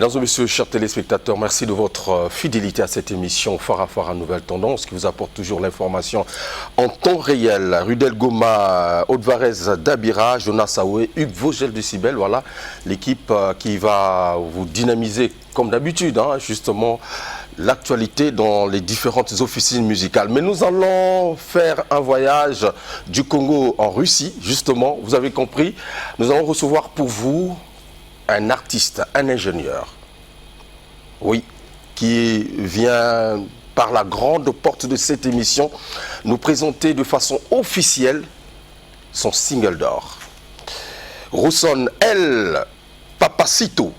Mesdames et messieurs, chers téléspectateurs, merci de votre fidélité à cette émission Phare à Phare à Nouvelle Tendance qui vous apporte toujours l'information en temps réel. Rudel Goma, Aude-Varese Dabira, Jonas Saoué, Hugues Vogel de Cibel, voilà l'équipe qui va vous dynamiser comme d'habitude, justement, l'actualité dans les différentes officines musicales. Mais nous allons faire un voyage du Congo en Russie, justement, vous avez compris. Nous allons recevoir pour vous un artiste, un ingénieur, oui, qui vient par la grande porte de cette émission nous présenter de façon officielle son single d'or. Rousson El Papacito,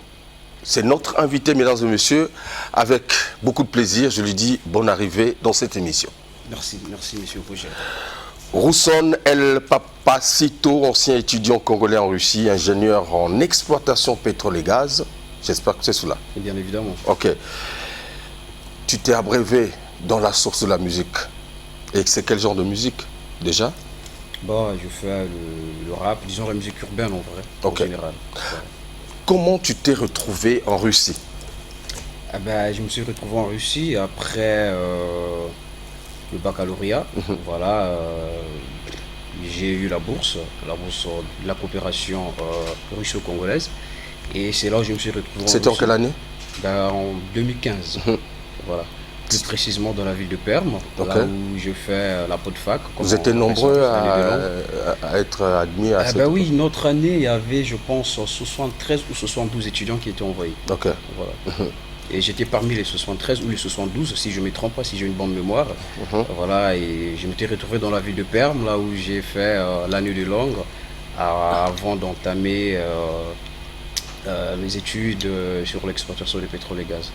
c'est notre invité, mesdames et messieurs. Avec beaucoup de plaisir, je lui dis bonne arrivée dans cette émission. Merci monsieur Vogel. Rousson El Papacito, ancien étudiant congolais en Russie, ingénieur en exploitation pétrole et gaz. J'espère que c'est cela. Bien évidemment. Ok. Tu t'es abrévé dans la source de la musique. Et c'est quel genre de musique, déjà? Bon, je fais le rap, disons la musique urbaine en vrai, en général. Ouais. Comment tu t'es retrouvé en Russie? Je me suis retrouvé en Russie après le baccalauréat. Voilà, j'ai eu la bourse de la coopération russo-congolaise. Et c'est là où je me suis retrouvé. C'était en quelle année? En 2015. Voilà. Plus précisément dans la ville de Perm, là où je fais la post-fac. Vous étiez nombreux à être admis à cette oui, notre année, il y avait, je pense, 73 ou 72 étudiants qui étaient envoyés. Ok. Voilà. Et j'étais parmi les 73 ou les 72, si je ne me trompe pas, si j'ai une bonne mémoire. Voilà, et je m'étais retrouvé dans la ville de Perm, là où j'ai fait l'année de langue, avant d'entamer mes études sur l'exploitation du pétrole et gaz.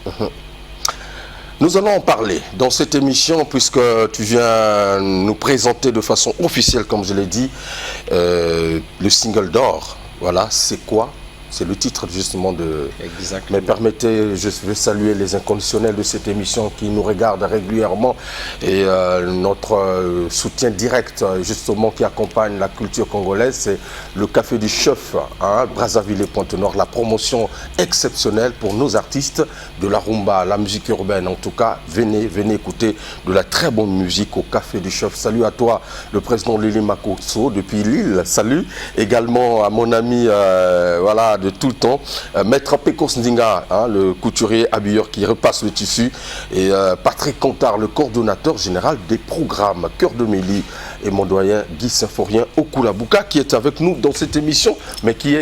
Nous allons en parler dans cette émission puisque tu viens nous présenter de façon officielle, comme je l'ai dit, le single d'or. Voilà, c'est quoi? C'est le titre justement de... Exactement. Mais permettez, je vais saluer les inconditionnels de cette émission qui nous regardent régulièrement et notre soutien direct justement qui accompagne la culture congolaise, c'est le Café du Chef, Brazzaville et Pointe-Nord, la promotion exceptionnelle pour nos artistes de la rumba, la musique urbaine. En tout cas, venez écouter de la très bonne musique au Café du Chef. Salut à toi, le président Lili Makoso depuis Lille. Salut également à mon ami, voilà, de tout le temps, Maître Pekos Ndinga, le couturier habilleur qui repasse le tissu, et Patrick Contard, le coordonnateur général des programmes Cœur de Mélie, et mon doyen Guy Symphorien Okulabuka qui est avec nous dans cette émission, mais qui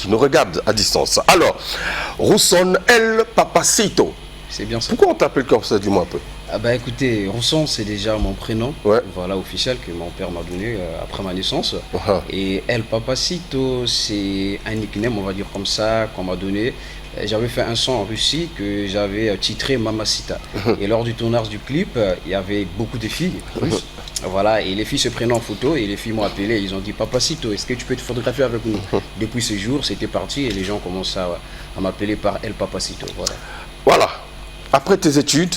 nous regarde à distance. Alors, Rousson El Papacito. C'est bien ça. Pourquoi on t'appelle comme ça, dis-moi un peu? Écoutez, Rousson, c'est déjà mon prénom, voilà, officiel, que mon père m'a donné après ma naissance. Et El Papacito, c'est un nickname, on va dire comme ça, qu'on m'a donné. J'avais fait un son en Russie que j'avais titré Mamacita. Et lors du tournage du clip, il y avait beaucoup de filles russes. Voilà, et les filles se prenaient en photo et les filles m'ont appelé. Ils ont dit Papacito, est-ce que tu peux te photographier avec nous? Depuis ce jour, c'était parti et les gens commencent à m'appeler par El Papacito. Voilà. Après tes études,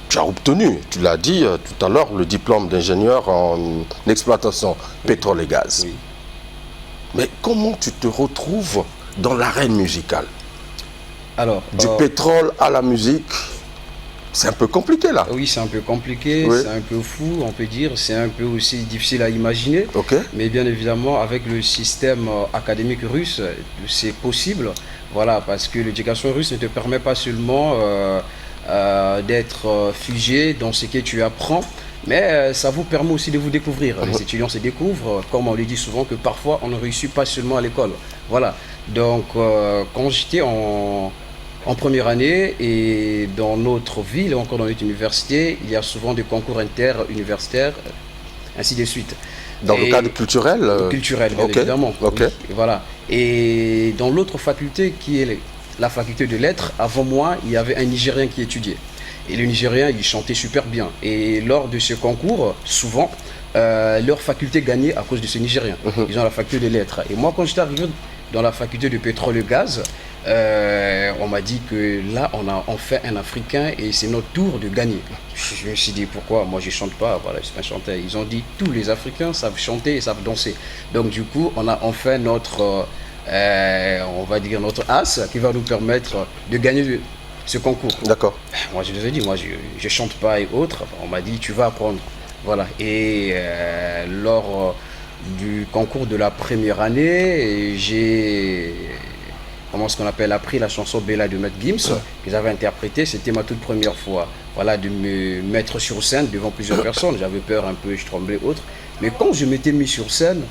tu as obtenu, tu l'as dit tout à l'heure, le diplôme d'ingénieur en exploitation pétrole et gaz. Oui. Mais comment tu te retrouves dans l'arène musicale? Alors, du pétrole à la musique, c'est un peu compliqué là. Oui, c'est un peu compliqué, c'est un peu fou, on peut dire. C'est un peu aussi difficile à imaginer. Mais bien évidemment, avec le système académique russe, c'est possible. Voilà, parce que l'éducation russe ne te permet pas seulement d'être figé dans ce que tu apprends, mais ça vous permet aussi de vous découvrir. Les étudiants se découvrent, comme on le dit souvent, que parfois on ne réussit pas seulement à l'école. Voilà, donc quand j'étais en première année et dans notre ville, encore dans notre université, il y a souvent des concours inter-universitaires, ainsi de suite. Dans le cadre culturel Culturel, bien évidemment. Oui, voilà. Et dans l'autre faculté, qui est la faculté de lettres, avant moi, il y avait un Nigérien qui étudiait. Et le Nigérien, il chantait super bien. Et lors de ce concours, souvent, leur faculté gagnait à cause de ce Nigérien. Ils ont la faculté de lettres. Et moi, quand j'étais arrivé dans la faculté de pétrole et gaz, on m'a dit que là, on a enfin un Africain et c'est notre tour de gagner. Je me suis dit, pourquoi? Moi, je ne chante pas, voilà, je suis un chanteur. Ils ont dit, tous les Africains savent chanter et savent danser. Donc, du coup, on a enfin notre on va dire notre as, qui va nous permettre de gagner ce concours. D'accord. Moi, je les ai dit, moi, je chante pas et autres. On m'a dit, tu vas apprendre. Voilà. Et lors du concours de la première année, j'ai, comment est-ce qu'on appelle, appris la chanson Bella de Matt Gims, que j'avais interprétée. C'était ma toute première fois, voilà, de me mettre sur scène devant plusieurs personnes. J'avais peur un peu, je tremblais, autres. Mais quand je m'étais mis sur scène,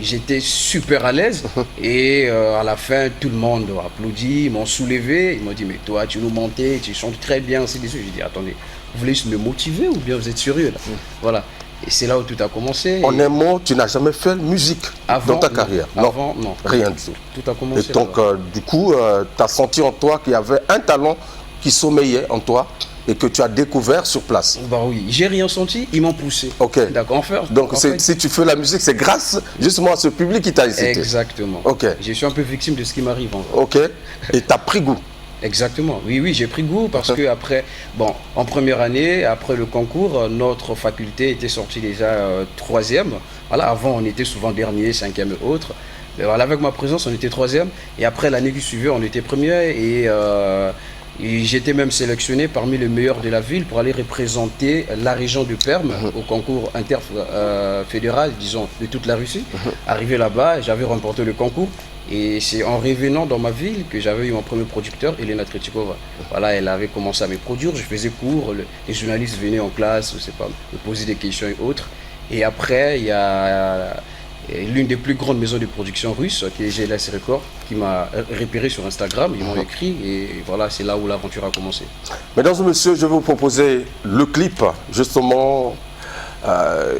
j'étais super à l'aise et à la fin tout le monde a applaudi, ils m'ont soulevé, ils m'ont dit mais toi tu nous mentais, tu chantes très bien, c'est dessus. J'ai dit attendez, vous voulez juste me motiver ou bien vous êtes sérieux là? Voilà, et c'est là où tout a commencé. En un mot, tu n'as jamais fait musique dans ta carrière? Avant, non. Rien du tout. Tout a commencé. Et donc du coup, tu as senti en toi qu'il y avait un talent qui sommeillait en toi et que tu as découvert sur place. Bah oui, j'ai rien senti, ils m'ont poussé. Ok. D'accord, donc si tu fais la musique, c'est grâce justement à ce public qui t'a incité. Exactement. Ok. Je suis un peu victime de ce qui m'arrive. Ok. Et tu as pris goût. Exactement. Oui, j'ai pris goût parce que après, bon, en première année, après le concours, notre faculté était sortie déjà troisième. Voilà, avant on était souvent dernier, cinquième et autres. Mais voilà, avec ma présence, on était troisième. Et après l'année qui suivait, on était premier et j'étais même sélectionné parmi les meilleurs de la ville pour aller représenter la région de Perm au concours interfédéral, disons, de toute la Russie. Arrivé là-bas, j'avais remporté le concours. Et c'est en revenant dans ma ville que j'avais eu mon premier producteur, Elena Tretikova. Voilà, elle avait commencé à me produire, je faisais cours, les journalistes venaient en classe, je sais pas, me poser des questions et autres. Et après, il y a l'une des plus grandes maisons de production russes, qui est GLS Records, qui m'a repéré sur Instagram, ils m'ont écrit et voilà, c'est là où l'aventure a commencé. Mesdames et messieurs, je vais vous proposer le clip, justement,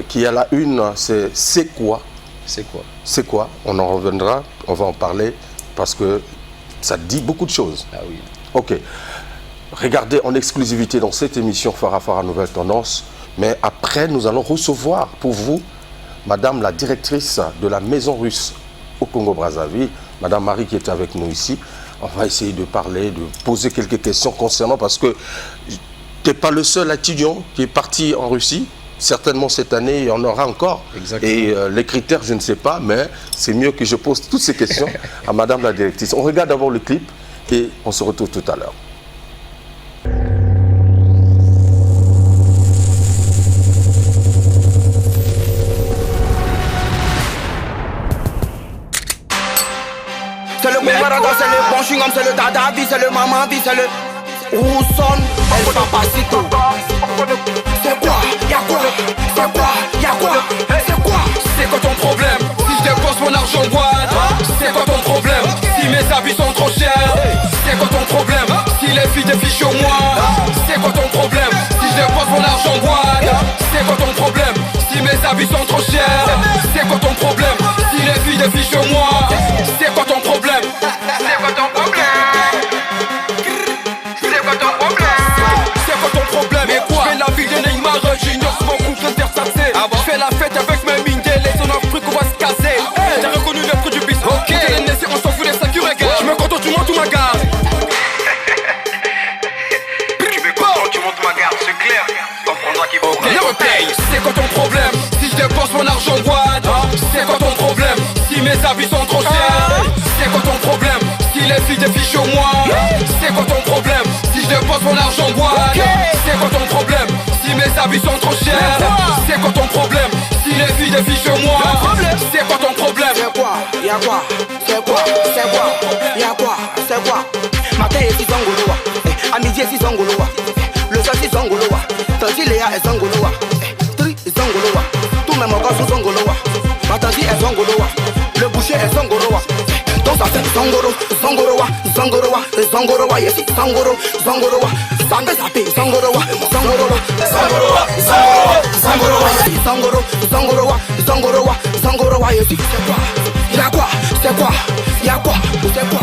qui est à la une, c'est quoi? C'est quoi? C'est quoi? On en reviendra, on va en parler, parce que ça dit beaucoup de choses. Ah oui. Ok. Regardez en exclusivité dans cette émission Farafara Nouvelle Tendance, mais après, nous allons recevoir pour vous Madame la directrice de la Maison Russe au Congo-Brazzaville, Madame Marie qui est avec nous ici. On va essayer de parler, de poser quelques questions concernant, parce que tu n'es pas le seul étudiant qui est parti en Russie. Certainement cette année, il y en aura encore. Exactement. Et les critères, je ne sais pas, mais c'est mieux que je pose toutes ces questions à Madame la directrice. On regarde d'abord le clip et on se retrouve tout à l'heure. C'est le Moumarada, c'est le bon chewing-gum, c'est le Dadavi, c'est le Mamadi, c'est le Rousson, El Papacito. C'est quoi? Y'a quoi? C'est quoi? Y'a quoi? C'est quoi? C'est quoi ton problème? Si je dépense mon argent en boîte, c'est quoi ton problème? Si mes habits sont trop chers, c'est quoi ton problème? Si les filles défichent sur moi, c'est quoi ton problème? Si je dépense mon argent en boîte, c'est quoi ton problème? Si mes habits sont trop chers, c'est quoi ton problème? Si les filles défichent sur moi, c'est quoi ton problème? C'est quoi ton problème? C'est quoi ton problème? C'est quoi ton problème? Et quoi? Je fais la vie de Neymar, j'ignore mon couple intersacé. Je fais la fête avec mes Mindel et son Afrique, on va se casser. T'as reconnu le produit bis. Ok, on s'en fout des sacs du regard. Je me contente, tu montes ou ma garde. Tu me contentes, tu montes ma garde, c'est clair. Comprendras qu'il faut. Ok, c'est quoi ton problème? Si je dépense mon argent en boîte, c'est quoi ton problème? Si mes habits sont trop chers, c'est quoi ton problème? Si les filles défichent sur moi, c'est quoi ton problème? Si je dépense mon argent en boîte, c'est quoi ton problème? Si mes habits sont trop chers, c'est quoi ton problème? Si les filles défichent sur moi, c'est quoi ton problème? C'est quoi? Y'a quoi? C'est quoi? C'est quoi? Y'a quoi? C'est quoi? Matin et 6 angoloa, à midi et 6 angoloa, le soir 6 angoloa, tandis Léa est angoloa, tri angoloa, tous mes mogos sont angoloa, ma tante est angoloa, le boucher est angoloa. Donc ça fait Zangoro, Zangoroa, Zangoroa, Zangoroa, yes, Zangoro, Zangoroa, Zangazapi, Zangoroa, Zangoroa, Zangoroa, Zangoroa, Zangoroa, yes, Zangoro, Zangoroa, Zangoroa, Zangoroa, yes, c'est quoi? Y'a quoi? C'est quoi? Y'a quoi? C'est quoi?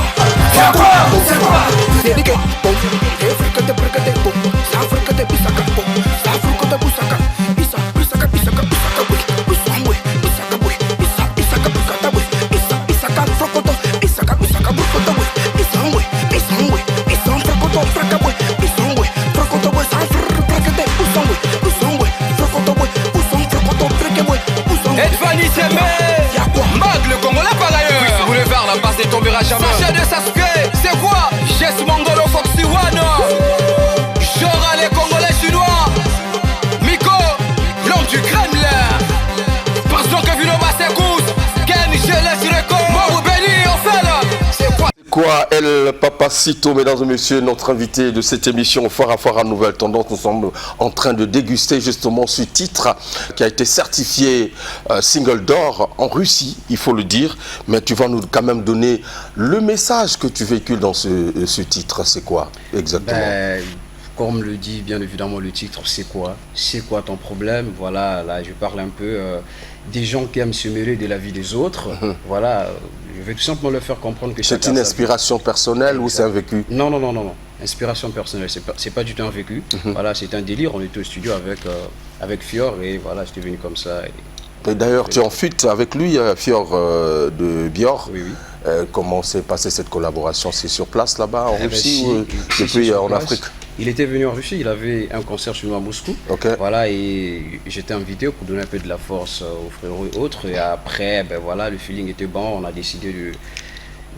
Y'a quoi? C'est quoi? Dédiqué, bon, et fricate, fricate, bon, ça fricate, pisaka, bon, ça fricate, pisaka, pisa, pisaka, pisaka, pisaka, oui, pisangwe, pisaka, oui, pisa, pisaka, pisaka, oui, pisa, pisaka, frocoto. Edvani Semé, Mag le Congolais par ailleurs. Oui, si vous voulez quoi El Papacito, mesdames et messieurs, notre invité de cette émission Phare à Nouvelle Tendance. Nous sommes en train de déguster justement ce titre qui a été certifié single d'or en Russie, il faut le dire. Mais tu vas nous quand même donner le message que tu véhicules dans ce titre. C'est quoi exactement? Comme le dit bien évidemment le titre, c'est quoi? C'est quoi ton problème? Voilà, là je parle un peu des gens qui aiment se mêler de la vie des autres. Voilà, je vais tout simplement leur faire comprendre que c'est une inspiration personnelle ou c'est un vécu? Non, non, non, non, non. Inspiration personnelle, c'est pas du tout un vécu. Voilà, c'est un délire. On était au studio avec Fior et voilà, j'étais venu comme ça. Et d'ailleurs, tu es en fuite avec lui, Fior de Bior. Oui, oui. Comment s'est passée cette collaboration? C'est sur place là-bas en Russie ou depuis en Afrique? Il était venu en Russie, il avait un concert chez nous à Moscou. Okay. Voilà, et j'étais invité pour donner un peu de la force aux frérots et autres. Et après, ben voilà, le feeling était bon, on a décidé de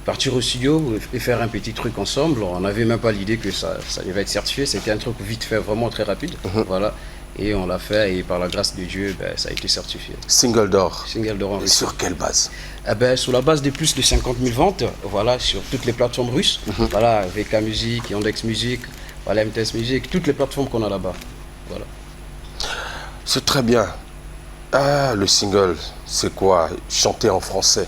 partir au studio et faire un petit truc ensemble. On n'avait même pas l'idée que ça devait être certifié, c'était un truc vite fait, vraiment très rapide. Voilà. Et on l'a fait et par la grâce de Dieu, ben, ça a été certifié. Single d'or. Single d'or en Russie. Sur quelle base? Sur la base de plus de 50 000 ventes, voilà, sur toutes les plateformes russes. Voilà, VK Music, Yandex Music, voilà, MTS Music, toutes les plateformes qu'on a là-bas. Voilà. C'est très bien. Ah, le single, c'est quoi? Chanter en français.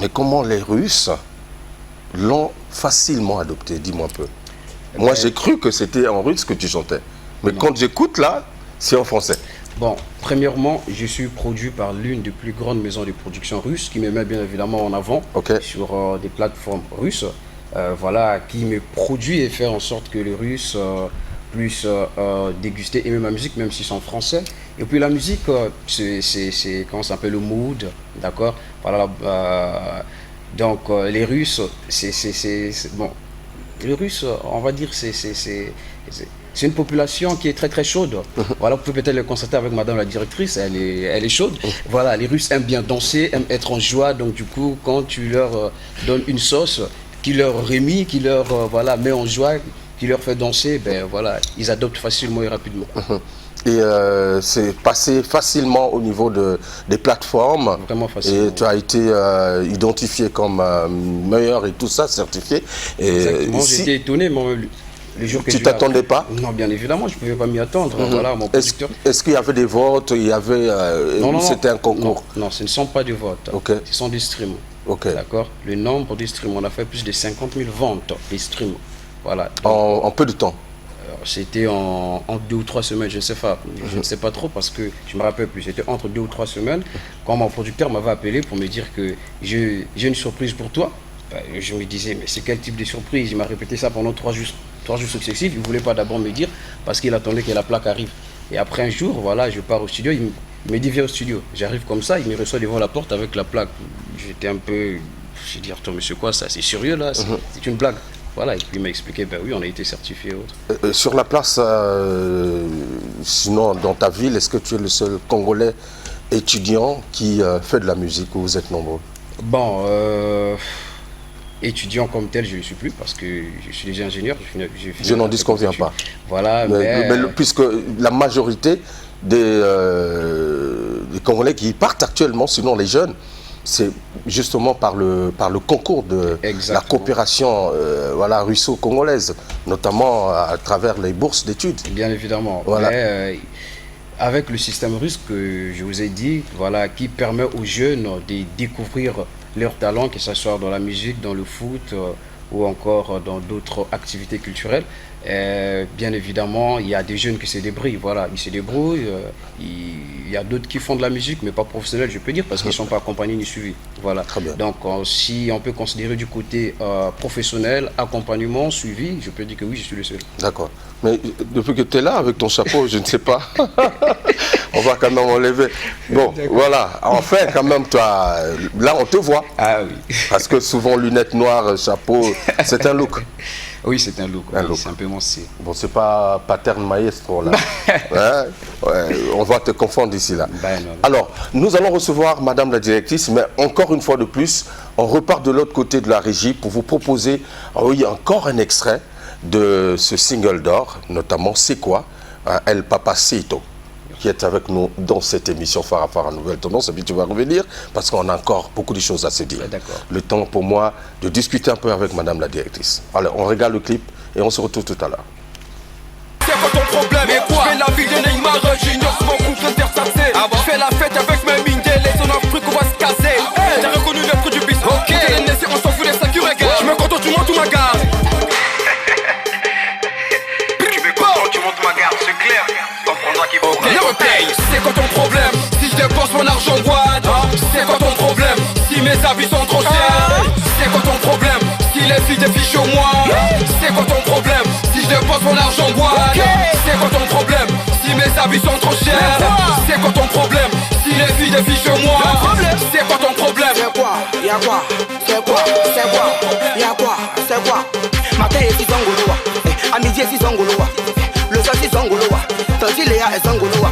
Mais comment les Russes l'ont facilement adopté? Dis-moi un peu. Moi, j'ai cru que c'était en russe que tu chantais. Mais quand j'écoute là, c'est en français. Bon, premièrement, je suis produit par l'une des plus grandes maisons de production russes qui me met bien évidemment en avant sur des plateformes russes. Voilà, qui me produit et fait en sorte que les Russes puissent déguster, aimer ma musique, même si c'est en français. Et puis la musique, c'est comment ça s'appelle, le mood, d'accord? Voilà, donc les Russes, bon, les Russes, on va dire, c'est une population qui est très très chaude. Voilà, vous pouvez peut-être le constater avec madame la directrice, elle est chaude. Voilà, les Russes aiment bien danser, aiment être en joie. Donc du coup, quand tu leur donnes une sauce qui leur remet, qui leur met en joie, qui leur fait danser, ben voilà, ils adoptent facilement et rapidement. Et c'est passé facilement au niveau des plateformes. Vraiment facilement. Et tu as été identifié comme meilleur et tout ça, certifié. Et exactement, j'étais étonné, moi. Tu t'attendais pas? Non, bien évidemment, je ne pouvais pas m'y attendre. Voilà, mon producteur. Est-ce qu'il y avait des votes? Il y avait, non, c'était un concours? Non, ce ne sont pas des votes. Ce sont des streams. D'accord. Le nombre de streams, on a fait plus de 50 000 ventes des streams. Voilà. Donc, en peu de temps? C'était en 2 ou 3 semaines, je ne sais pas. Je ne sais pas trop parce que je ne me rappelle plus. C'était entre 2 ou 3 semaines quand mon producteur m'avait appelé pour me dire que j'ai une surprise pour toi. Je me disais, mais c'est quel type de surprise? Il m'a répété ça pendant 3 jours successifs. Il ne voulait pas d'abord me dire parce qu'il attendait que la plaque arrive. Et après un jour, voilà, je pars au studio. Il me dit, viens au studio. J'arrive comme ça, il me reçoit devant la porte avec la plaque. J'étais un peu... J'ai dit, attends, mais c'est quoi ça? C'est sérieux là? C'est une blague. Voilà, et puis il m'a expliqué, ben oui, on a été certifié. Sur la place, sinon dans ta ville, est-ce que tu es le seul Congolais étudiant qui fait de la musique ou vous êtes nombreux? Bon, étudiant comme tel, je ne le suis plus parce que je suis déjà ingénieur. Je n'en disconviens pas. Voilà, mais puisque la majorité des Congolais qui partent actuellement, sinon les jeunes, c'est justement par le concours de la coopération voilà, russo-congolaise, notamment à travers les bourses d'études. Bien évidemment. Voilà. Mais, avec le système russe que je vous ai dit, voilà, qui permet aux jeunes de découvrir leurs talents, que ce soit dans la musique, dans le foot ou encore dans d'autres activités culturelles. Bien évidemment, il y a des jeunes qui se débrouillent, voilà, ils se débrouillent. Il y a d'autres qui font de la musique, mais pas professionnels, je peux dire, parce qu'ils ne sont pas accompagnés ni suivis. Voilà. Très bien. Donc, si on peut considérer du côté professionnel, accompagnement, suivi, je peux dire que oui, je suis le seul. D'accord. Mais depuis que tu es là avec ton chapeau, je ne sais pas. On va quand même enlever. Bon, voilà. Enfin, quand même, toi, là, on te voit. Ah oui. Parce que souvent, lunettes noires, chapeau, c'est un look. Oui, c'est un look. C'est un peu mon style. Bon, c'est pas pattern maestro, là. Hein? Ouais, on va te confondre d'ici là. Ben, non. Alors, nous allons recevoir Madame la directrice, mais encore une fois de plus, on repart de l'autre côté de la régie pour vous proposer oui, encore un extrait de ce single d'or, notamment C'est quoi? El Papacito. qui êtes avec nous dans cette émission Phare à Phare à Nouvelle Tendance. Et puis tu vas revenir parce qu'on a encore beaucoup de choses à se dire. Le temps pour moi de discuter un peu avec Madame la directrice. Alors, on regarde le clip et on se retrouve tout à l'heure. C'est quoi ton problème? Et quoi? Je fais la vie de Neymar, Junior, mon couple intersaxé. Je fais la fête avec mes mindés, les zones afriques, on va se casser. J'ai reconnu le truc du bis. Ok, on s'en fout des sacs du regard. Je me contente, tu montes ou ma garde. Tu me contentes, tu montes ma garde, c'est clair. Comprendras qu'il faut. Ne me paye, c'est quoi ton problème? Si je dépense mon argent en boîte, c'est quoi ton problème? Si mes habits sont trop chers, c'est quoi ton problème? Si les filles défichent au moins, c'est quoi ton problème? Si je dépense mon argent en boîte, c'est quoi ton problème? Si mes habits sont trop chers, c'est quoi ton problème? Si les filles défichent au moins, c'est quoi ton problème? C'est quoi? Y'a quoi? C'est quoi? C'est quoi? Y'a quoi? C'est quoi? Matin et 6 angoloa, à midi et 6 angoloa, le soir 6 angoloa, tandis Léa est angoloa,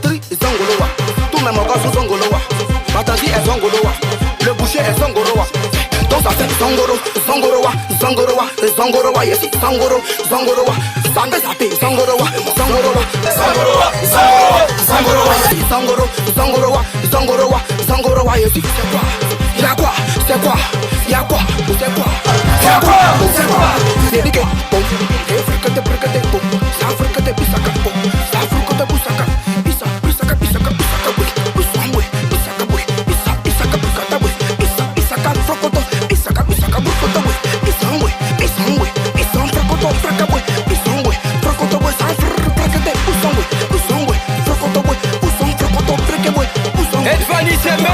tri est angoloa, tous mes mogos sont angoloa, ma tante est angoloa, le boucher est angoloa. Donc ça fait Zongoro, Zongoroa, Zongoroa, Zongoroa, yes, Zongoro, Zongoroa, Zangé Zapi, Zongoroa, Zongoroa, Zongoroa, Zongoroa, Zongoro, Zongoroa, Zongoroa, Zongoroa, yes, c'est quoi? Y'a quoi? C'est quoi? Y'a quoi? C'est quoi? Y'a quoi? C'est quoi? C'est big, bon, et fricate, fricate, bon, ça fricate, pisaka, bon, ça fricate, pisaka, pisa, pisaka, pisaka, pisaka, oui, pisangwe, pisaka, oui, pisa, pisaka, pisaka, oui, pisa, pisaka, frocoto. Edvani Seme,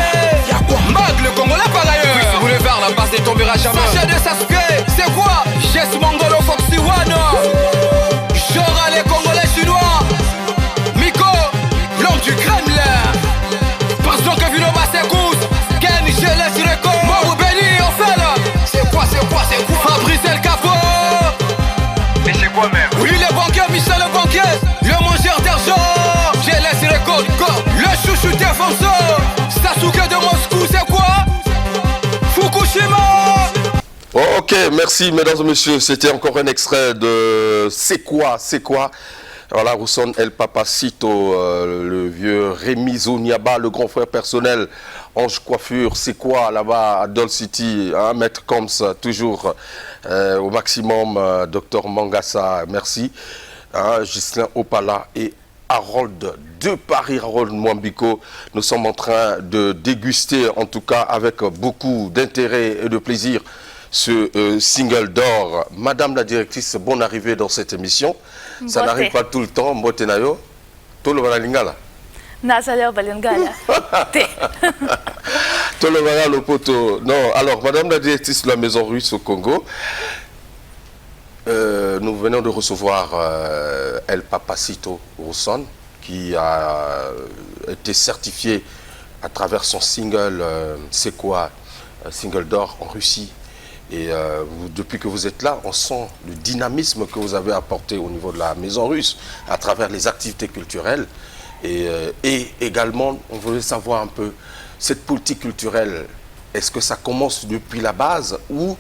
Mag le Congolais par ailleurs. Si vous voulez faire la base ne tombera jamais. Sacha de Sasuke, c'est quoi? Jess Mongolo Foxy One. Genre les Congolais chinois. Miko, l'homme du Kremlin. Pensons que Vinoba s'écoute. Ken, je laisse record. Moi ou Benny, on fait là. C'est quoi? Fabrice El Capo. Mais c'est quoi même? Oui, le banquier, Michel le banquier. Le mangeur d'argent. Je laisse record. Le chouchou défenseur. Sasuke de Moscou, c'est quoi? Fukushima. Ok, merci mesdames et messieurs. C'était encore un extrait de C'est quoi? Voilà, Rousson El Papacito, le vieux Rémi Zoniaba, le grand frère personnel, Ange Coiffure, C'est quoi là-bas à Doll City, hein, Maître Combs, toujours au maximum, Docteur Mangassa, merci, hein, Ghislain Opala et Harold de Paris, Harold Mwambiko. Nous sommes en train de déguster, en tout cas avec beaucoup d'intérêt et de plaisir, ce single d'or. Madame la directrice, bonne arrivée dans cette émission. Ça n'arrive pas tout le temps. Mbotenayo, tout le balingala. Nazaleo balingala. Tout le balingala poto. Non, alors Madame la directrice de la Maison Russe au Congo, nous venons de recevoir El Papacito Rousson, qui a été certifié à travers son single C'est quoi, single d'or en Russie. Et depuis que vous êtes là, on sent le dynamisme que vous avez apporté au niveau de la Maison Russe à travers les activités culturelles. Et également, on voulait savoir un peu, cette politique culturelle, est-ce que ça commence depuis la base ou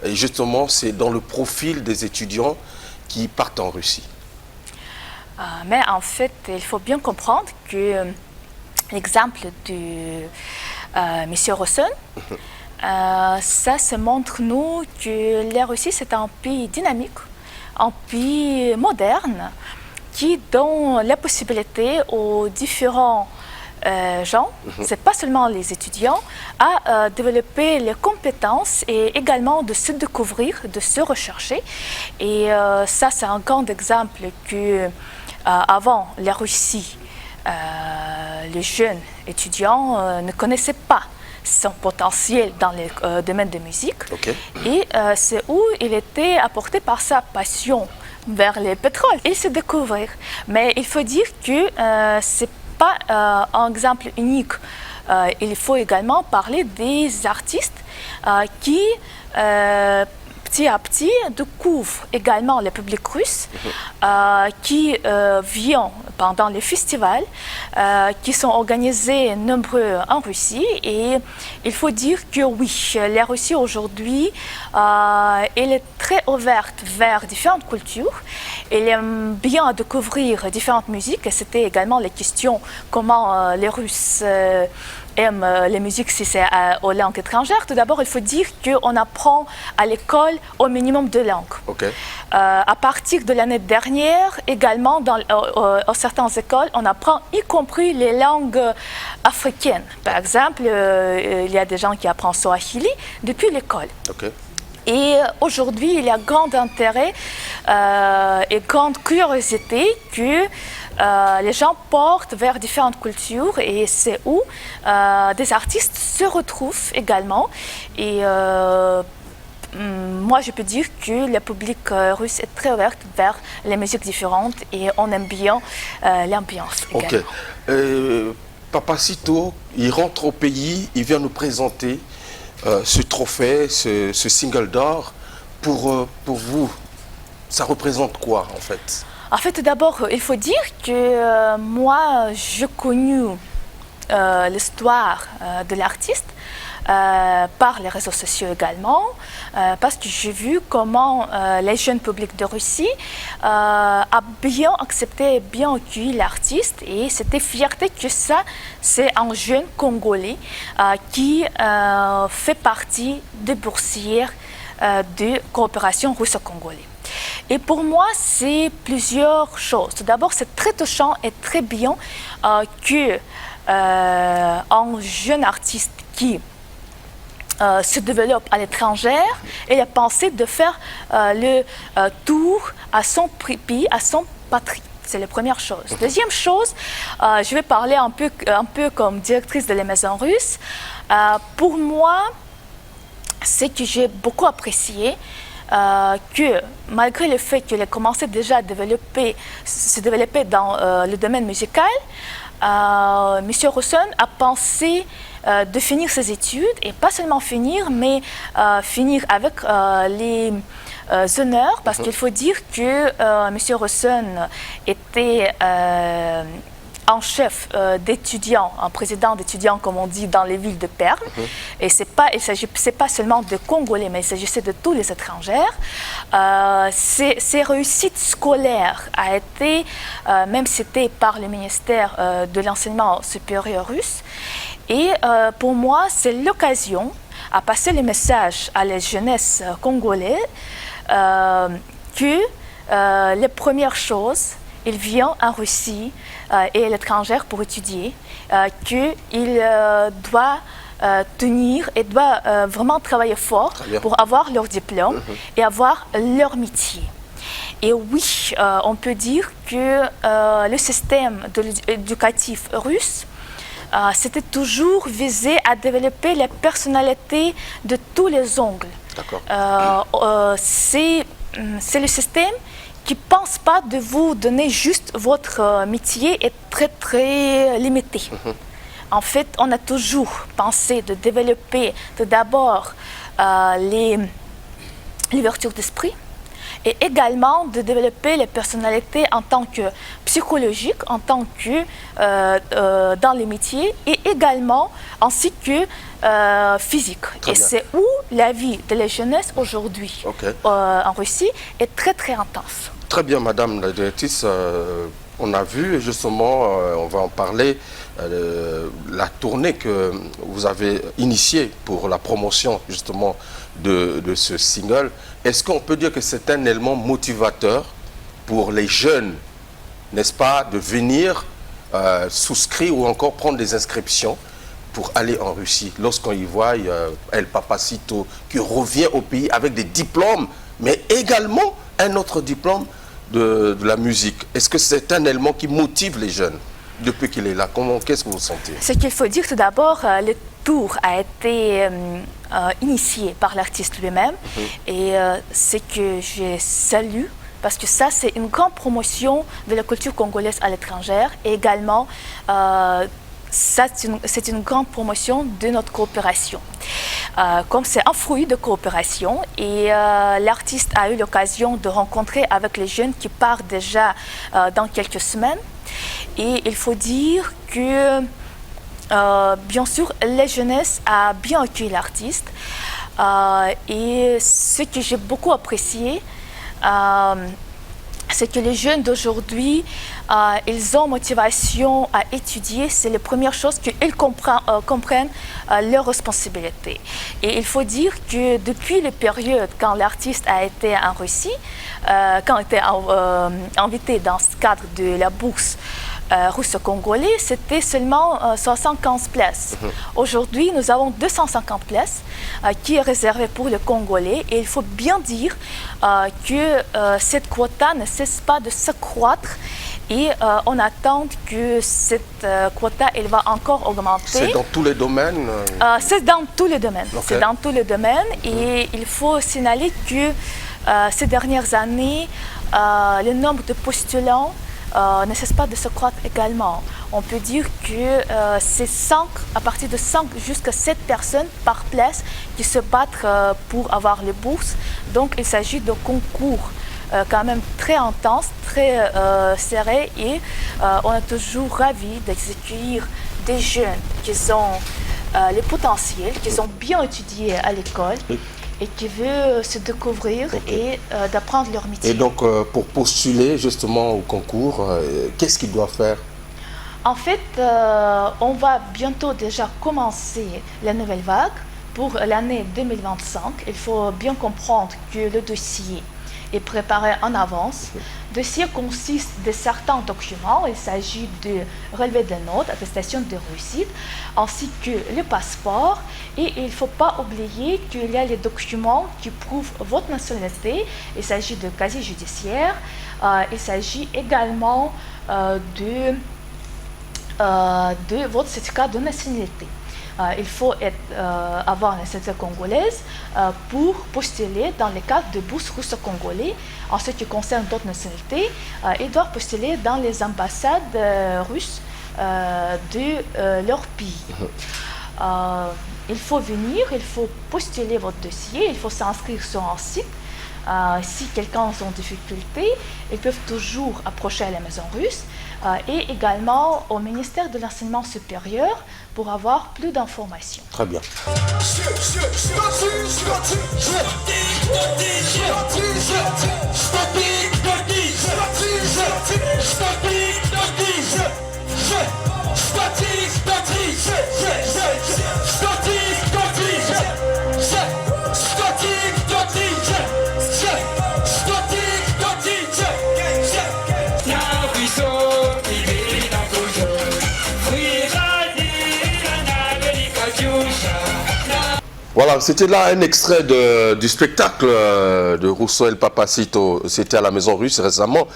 justement c'est dans le profil des étudiants qui partent en Russie? Mais en fait, il faut bien comprendre que l'exemple de M. Rousson, ça se montre nous que la Russie c'est un pays dynamique, un pays moderne qui donne la possibilité aux différents gens, c'est pas seulement les étudiants, à développer les compétences et également de se découvrir, de se rechercher. Et ça c'est un grand exemple que avant la Russie, les jeunes étudiants ne connaissaient pas son potentiel dans le domaine de musique. Okay. Et c'est où il était apporté par sa passion vers le pétrole et se découvrir. Mais il faut dire que c'est pas un exemple unique. Il faut également parler des artistes qui petit à petit, découvre également le public russe qui vient pendant les festivals qui sont organisés nombreux en Russie. Et il faut dire que oui, la Russie aujourd'hui, elle est très ouverte vers différentes cultures. Elle aime bien découvrir différentes musiques. Et c'était également la question comment les Russes aiment les musiques si c'est aux langues étrangères. Tout d'abord, il faut dire qu'on apprend à l'école au minimum 2 langues. Okay. À partir de l'année dernière, également dans certaines écoles, on apprend y compris les langues africaines. Par exemple, il y a des gens qui apprennent Swahili depuis l'école. Okay. Et aujourd'hui, il y a grand intérêt et grande curiosité que les gens portent vers différentes cultures et c'est où des artistes se retrouvent également. Et moi, je peux dire que le public russe est très ouvert vers les musiques différentes et on aime bien l'ambiance également. Ok. Papacito, il rentre au pays, il vient nous présenter ce trophée, ce single d'or. Pour vous, ça représente quoi en fait? En fait, d'abord, il faut dire que moi, j'ai connu l'histoire de l'artiste par les réseaux sociaux également, parce que j'ai vu comment les jeunes publics de Russie a bien accepté, bien accueilli l'artiste, et c'était fierté que ça, c'est un jeune Congolais qui fait partie des boursières de coopération russo-congolais. Et pour moi, c'est plusieurs choses. Tout d'abord, c'est très touchant et très bien qu'un jeune artiste qui se développe à l'étranger ait la pensée de faire le tour à son pays, à son patrie. C'est la première chose. Deuxième chose, je vais parler un peu comme directrice de la maison russe. Pour moi, c'est que j'ai beaucoup apprécié que malgré le fait qu'il ait commencé déjà à se développer dans le domaine musical, M. Rousson a pensé de finir ses études, et pas seulement finir, mais finir avec les honneurs, parce qu'il faut dire que M. Rousson était en chef d'étudiants, un président d'étudiants, comme on dit, dans les villes de Perm. Et il ne s'agissait pas seulement de Congolais, mais il s'agissait de tous les étrangers. Ses réussites scolaires a été, même c'était par le ministère de l'enseignement supérieur russe. Et pour moi, c'est l'occasion à passer le message à la jeunesse congolaise que les premières choses, il vient en Russie et à l'étranger pour étudier, qu'il doit tenir et doit vraiment travailler fort pour avoir leur diplôme et avoir leur métier. Et oui, on peut dire que le système éducatif russe c'était toujours visé à développer la personnalité de tous les angles. C'est le système qui ne pense pas de vous donner juste votre métier est très très limité. En fait, on a toujours pensé de développer tout d'abord l'ouverture d'esprit et également de développer les personnalités en tant que psychologique, en tant que dans les métiers et également ainsi que physique. Et c'est où la vie de la jeunesse aujourd'hui en Russie est très très intense. Très bien, Madame la directrice. On a vu, justement, on va en parler, la tournée que vous avez initiée pour la promotion, justement, de ce single. Est-ce qu'on peut dire que c'est un élément motivateur pour les jeunes, n'est-ce pas, de venir souscrire ou encore prendre des inscriptions pour aller en Russie, lorsqu'on y voit El Papacito qui revient au pays avec des diplômes, mais également un autre diplôme de la musique. Est-ce que c'est un élément qui motive les jeunes depuis qu'il est là? Qu'est-ce que vous sentez? Ce qu'il faut dire tout d'abord, le tour a été initié par l'artiste lui-même et c'est que je salue parce que ça c'est une grande promotion de la culture congolaise à l'étranger et également c'est une grande promotion de notre coopération. comme c'est un fruit de coopération et l'artiste a eu l'occasion de rencontrer avec les jeunes qui partent déjà dans quelques semaines. Et il faut dire que, bien sûr, la jeunesse a bien accueilli l'artiste. Et ce que j'ai beaucoup apprécié, c'est que les jeunes d'aujourd'hui, ils ont motivation à étudier. C'est la première chose qu'ils comprennent leurs responsabilités. Et il faut dire que depuis la période quand l'artiste a été en Russie, quand il était invité dans ce cadre de la bourse russo-congolais, c'était seulement 75 places. Aujourd'hui, nous avons 250 places qui est réservée pour les Congolais. Et il faut bien dire que cette quota ne cesse pas de se croître. Et on attend que cette quota elle va encore augmenter. C'est dans tous les domaines C'est dans tous les domaines. Okay. C'est dans tous les domaines. Et il faut signaler que ces dernières années, le nombre de postulants ne cesse pas de se croître également. On peut dire que c'est à partir de 5 jusqu'à 7 personnes par place qui se battent pour avoir les bourses. Donc il s'agit de concours quand même très intense, très serré et on est toujours ravis d'accueillir des jeunes qui ont les potentiels, qui ont bien étudié à l'école et qui veulent se découvrir et d'apprendre leur métier. Et donc pour postuler justement au concours, qu'est-ce qu'ils doivent faire? En fait, on va bientôt déjà commencer la nouvelle vague pour l'année 2025. Il faut bien comprendre que le dossier est préparé en avance. Le dossier consiste de certains documents. Il s'agit de relevé de notes, attestation de réussite, ainsi que le passeport. Et il ne faut pas oublier qu'il y a les documents qui prouvent votre nationalité. Il s'agit de casier judiciaire. Il s'agit également de votre certificat de nationalité. Il faut avoir une nationalité congolaise pour postuler dans le cadre de bourse russo-congolais. En ce qui concerne d'autres nationalités, ils doivent postuler dans les ambassades russes de leur pays. Il faut venir, il faut postuler votre dossier, il faut s'inscrire sur un site. Si quelqu'un est en difficulté, ils peuvent toujours approcher à la maison russe et également au ministère de l'Enseignement supérieur pour avoir plus d'informations. Très bien. Voilà, c'était là un extrait du spectacle de Rousseau El Papacito. C'était à la Maison Russe récemment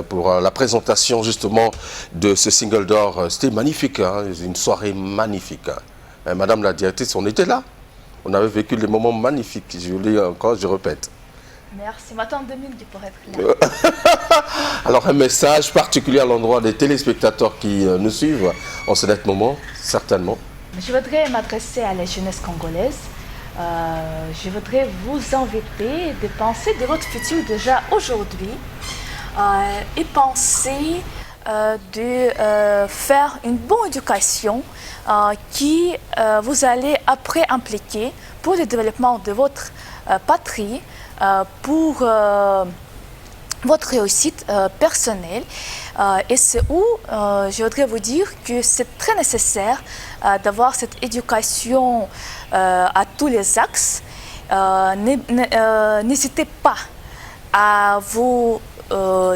pour la présentation justement de ce single d'or. C'était magnifique, hein, une soirée magnifique. Hein. Madame la directrice, on était là. On avait vécu des moments magnifiques. Je vous le dis encore, je répète. Merci, m'attends 2 minutes pour être là. Alors un message particulier à l'endroit des téléspectateurs qui nous suivent en ce net moment, certainement. Je voudrais m'adresser à la jeunesse congolaise. Je voudrais vous inviter de penser de votre futur déjà aujourd'hui et penser de faire une bonne éducation qui vous allez après impliquer pour le développement de votre patrie, pour votre réussite personnelle. Et c'est où je voudrais vous dire que c'est très nécessaire d'avoir cette éducation à tous les axes. N'hésitez pas à vous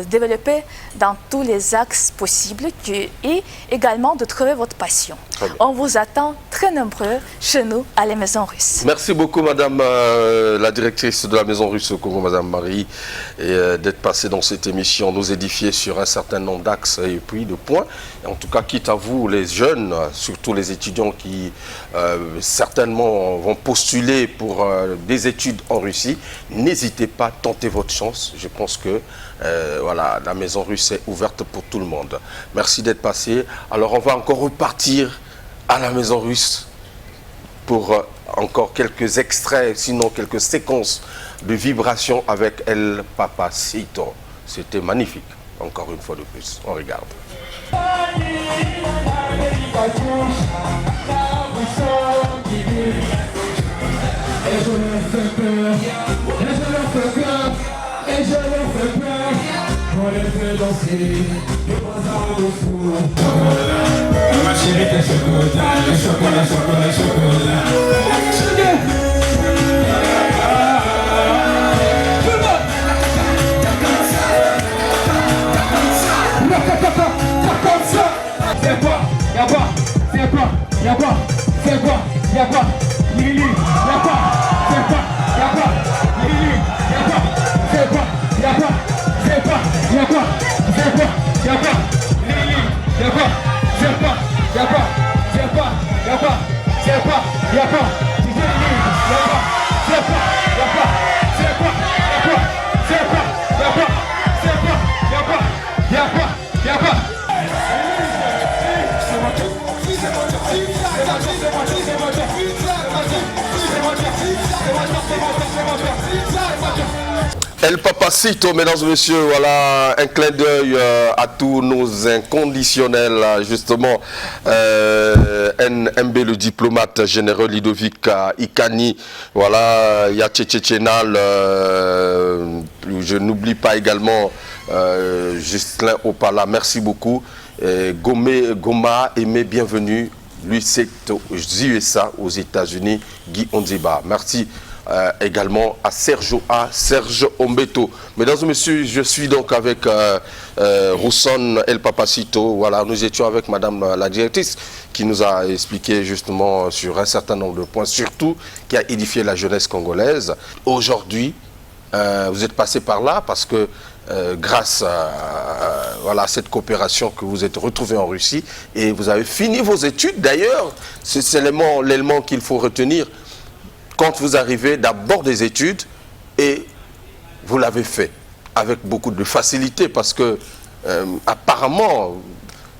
développer dans tous les axes possibles et également de trouver votre passion. On vous attend très nombreux chez nous à la Maison Russe. Merci beaucoup Madame la directrice de la Maison Russe au Congo, Madame Marie, d'être passée dans cette émission, nous édifier sur un certain nombre d'axes et puis de points. Et en tout cas, quitte à vous les jeunes, surtout les étudiants qui certainement vont postuler pour des études en Russie, n'hésitez pas, tentez votre chance. Je pense que voilà, la Maison Russe est ouverte pour tout le monde. Merci d'être passé. Alors on va encore repartir à la Maison Russe pour encore quelques extraits, sinon quelques séquences de vibrations avec El Papacito. C'était magnifique, encore une fois de plus. On regarde. Et je leur fais peur, on les fait danser, le bazar de fou. Ma chérie, t'es chocolat, chocolat, chocolat, chocolat. C'est quoi, y'a quoi, c'est quoi, y'a quoi, c'est quoi, y'a quoi, Lili, y'a quoi, c'est quoi, y'a quoi, Lili, y'a quoi, c'est quoi, y'a quoi, c'est quoi, y'a quoi, c'est quoi, y'a quoi, Lili, y'a quoi, c'est quoi, y'a quoi, c'est quoi, y'a quoi, c'est quoi, y'a quoi, Lili, y'a quoi, c'est quoi, y'a quoi, c'est quoi, y'a quoi, c'est quoi, y'a quoi, c'est quoi, y'a quoi, y'a quoi, y'a quoi. El Papacito, mesdames et messieurs, voilà un clin d'œil à tous nos inconditionnels, justement, NMB, le diplomate général Ludovic Ikani, voilà, il y a Tchétchénal, je n'oublie pas également Justin Opala, merci beaucoup, Goma, Aimé, bienvenue, lui c'est aux USA, aux États-Unis, Guy Onziba, merci. Également à Serge Ombeto. Mesdames et messieurs, je suis donc avec Rousson El Papacito. Voilà, nous étions avec madame la directrice qui nous a expliqué justement sur un certain nombre de points, surtout qui a édifié la jeunesse congolaise. Aujourd'hui, vous êtes passé par là parce que grâce à voilà, cette coopération que vous êtes retrouvé en Russie et vous avez fini vos études. D'ailleurs, c'est l'élément qu'il faut retenir. Quand vous arrivez d'abord des études et vous l'avez fait avec beaucoup de facilité parce que apparemment,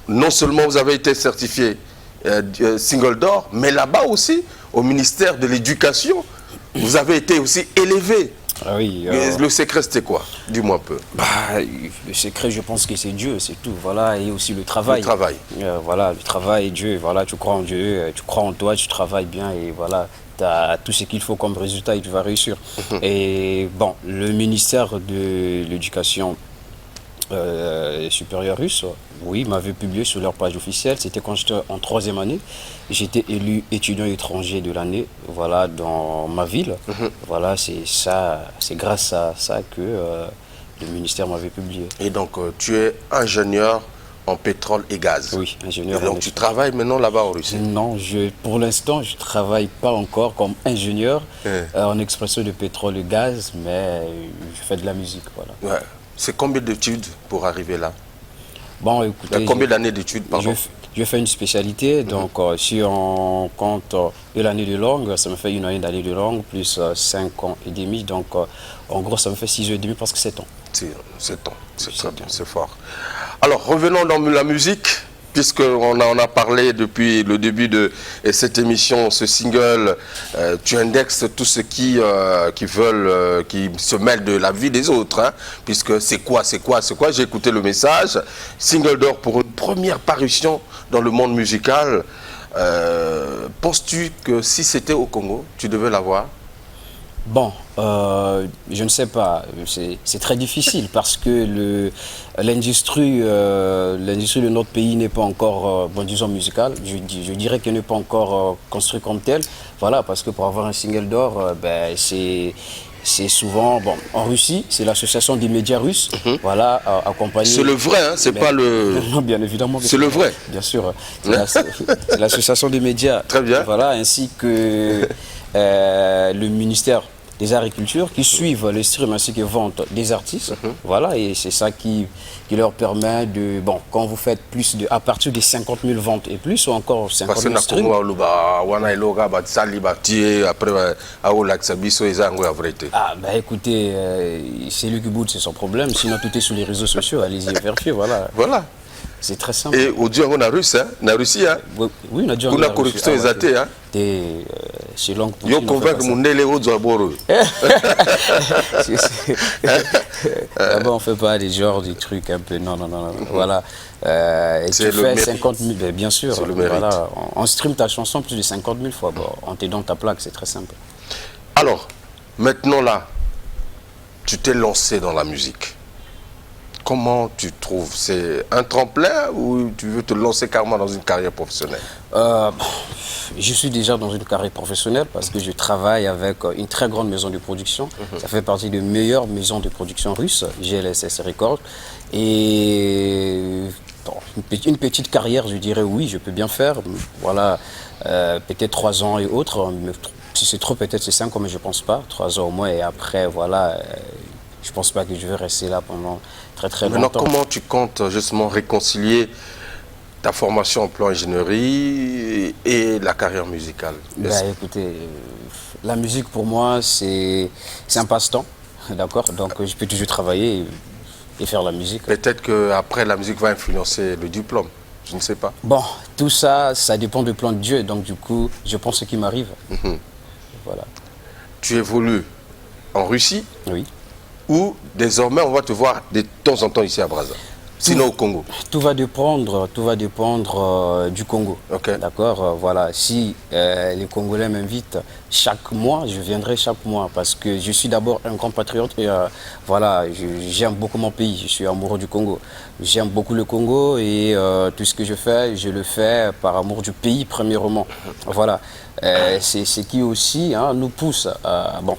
non seulement vous avez été certifié single d'or, mais là-bas aussi, au ministère de l'Éducation, vous avez été aussi élevé. Ah oui, le secret c'était quoi? Dis-moi un peu. Le secret, je pense que c'est Dieu, c'est tout. Voilà, et aussi le travail. Le travail. Voilà, le travail, Dieu. Voilà, tu crois en Dieu, tu crois en toi, tu travailles bien et voilà. Tu as tout ce qu'il faut comme résultat et tu vas réussir. Et bon, le ministère de l'Éducation supérieure russe, oui, m'avait publié sur leur page officielle. C'était quand j'étais en 3e année. J'étais élu étudiant étranger de l'année, voilà, dans ma ville. Voilà, c'est ça, c'est grâce à ça que le ministère m'avait publié. Et donc, tu es ingénieur en pétrole et gaz. Oui, ingénieur. Et donc tu travailles maintenant là-bas en Russie? Non, pour l'instant, je ne travaille pas encore comme ingénieur en exploitation de pétrole et gaz, mais je fais de la musique. Voilà. Ouais. C'est combien d'études pour arriver là? Bon, écoutez, combien d'années d'études, pardon? Je fais une spécialité, donc si on compte l'année de langue, ça me fait une année d'année de langue, plus 5 ans et demi, donc en gros ça me fait 6 ans et demi, presque 7 ans. 7 ans, c'est très bien, c'est fort. Alors revenons dans la musique, puisqu'on en a parlé depuis le début de cette émission, ce single, tu indexes tous ceux qui veulent, qui se mêlent de la vie des autres, hein, puisque c'est quoi, j'ai écouté le message, single d'or pour une première parution dans le monde musical. Penses-tu que si c'était au Congo, tu devais l'avoir? Bon, je ne sais pas, c'est très difficile parce que l'industrie de notre pays n'est pas encore, bon disons musicale, je dirais qu'elle n'est pas encore construite comme telle, voilà, parce que pour avoir un single d'or, ben, c'est souvent, bon, en Russie, c'est l'association des médias russes, voilà, accompagnée... C'est le vrai, hein, c'est pas le... Non, bien évidemment. C'est le vrai. Bien sûr, c'est l'association des médias, très bien. Voilà, ainsi que le ministère des Agricultures qui suivent les streams ainsi que vente des artistes, voilà, et c'est ça qui leur permet de, bon, quand vous faites plus de, à partir de 50 000 ventes et plus, ou encore 50 000 streams. Ah, bah écoutez, c'est lui qui boude, c'est son problème, sinon tout est sur les réseaux sociaux, allez-y vérifier, voilà. Voilà. C'est très simple. Et au Dieu, on a Russie, hein? Oui, on a dit on a corruption exatée, hein? c'est longue pour Yo convainc mon éléo d'abord. D'abord, on fait pas des genres, des trucs un peu. Non. Voilà. Et tu fais 50 000, ben, bien sûr. Voilà. On stream ta chanson plus de 50 000 fois. Bon, on te donne ta plaque, c'est très simple. Alors, maintenant là, tu t'es lancé dans la musique. Comment tu trouves? C'est un tremplin ou tu veux te lancer carrément dans une carrière professionnelle? Je suis déjà dans une carrière professionnelle parce que je travaille avec une très grande maison de production. Ça fait partie des meilleures maisons de production russes, GLSS Records. Et bon, une petite carrière, je dirais oui, je peux bien faire. Voilà, peut-être 3 ans et autres. Si c'est trop, peut-être c'est 5 ans, mais je ne pense pas. 3 ans au moins et après, voilà. Je ne pense pas que je vais rester là pendant très longtemps. Maintenant, comment tu comptes justement réconcilier ta formation en plan ingénierie et la carrière musicale? Écoutez, la musique pour moi, c'est un passe-temps, d'accord? Donc je peux toujours travailler et faire la musique. Peut-être qu'après, la musique va influencer le diplôme, je ne sais pas. Bon, tout ça, ça dépend du plan de Dieu, donc du coup, je pense ce qui m'arrive. Voilà. Tu évolues en Russie? Oui. Ou désormais on va te voir de temps en temps ici à Brazza, sinon au Congo? Tout va dépendre du Congo. Okay. D'accord, voilà. Si les Congolais m'invitent chaque mois, je viendrai chaque mois parce que je suis d'abord un grand patriote et voilà, j'aime beaucoup mon pays, je suis amoureux du Congo. J'aime beaucoup le Congo et tout ce que je le fais par amour du pays premièrement. Voilà, c'est ce qui aussi nous pousse,